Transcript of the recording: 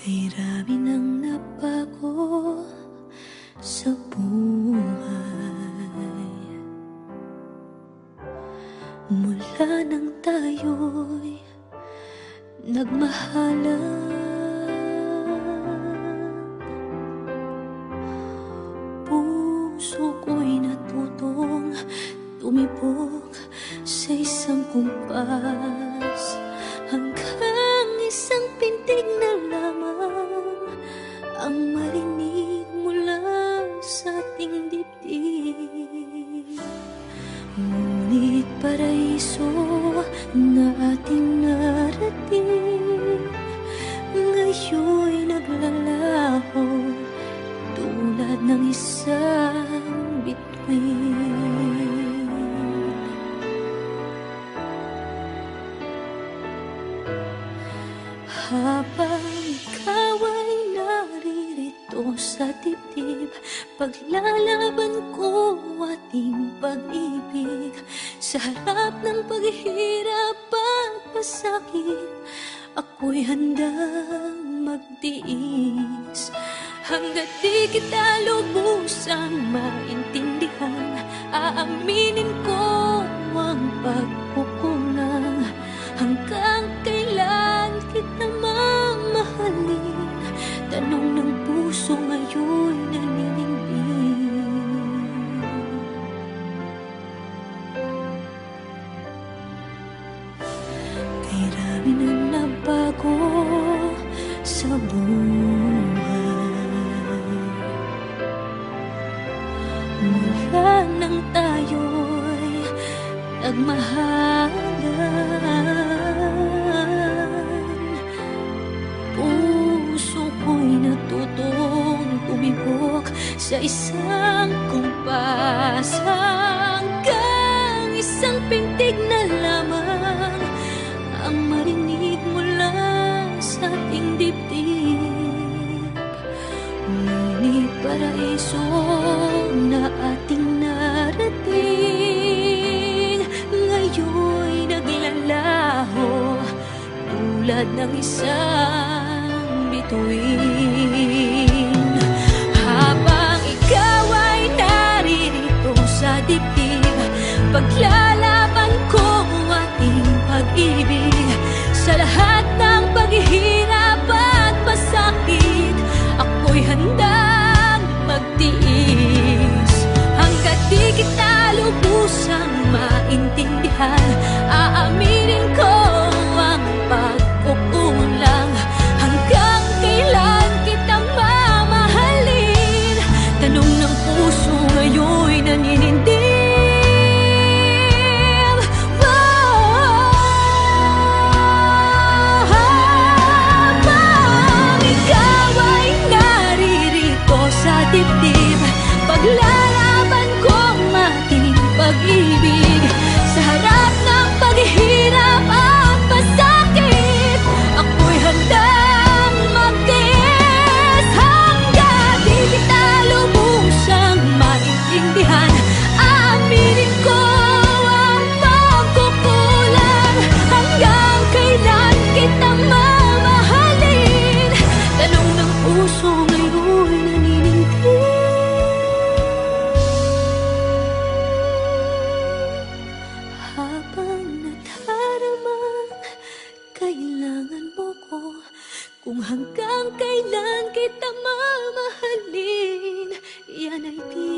Kay rami nang nabago sa buhay mula nang tayo'y nagmahalan. Puso ko'y natutong tumibok sa isang kumpas, hanggang isang pintig na lamang ang marinig mula sa ating dibdib. Ngunit paraiso na ating narating ngayon'y naglalaho tulad ng isang bituin. Habang ikaw ay naririto sa dibdib, paglalaban ko ating pag-ibig. Sa harap ng paghihirap at pasakit, ako'y handang magtiis. Hanggat di kita lubusang maintindihan, aaminin ko ang pagkukulang. Hanggang kailan kita mamahalin? Tanong ng puso ngayon'y naninindig. Kay rami nang nabago sa buhay mula nang tayo'y nagmahalan. Puso ko'y natutong tumibok sa isang kumpas, hanggang isang pintig na lamang ang marinig mula sa ating dibdib. Ngunit paraiso na ating narating ngayon'y naglalaho tulad ng isang bituin. Habang ikaw ay naririto sa dibdib, paglalaban ko ating pag-ibig. Sa lahat ng paghihirap at pasakit, ako'y handang magtiis. Hanggat di kita lubusang maintindihan, aaminin ko ang pagkukulang. Hanggang kailan kita mamahalin? Tanong ng puso ngayon'y naninindig. Dibdib, paglalaban kong ating pag-ibig. Sa harap ng paghihirap at pasakit, ako'y handang magtiis. Hanggang di kita lubusang maintindihan, aaminin ko ang pagkukulang. Hanggang kailan kita mamahalin? Tanong ng puso ngayon. Habang nadaramang kailangan mo ko, kung hanggang kailan kita mamahalin, yan ay di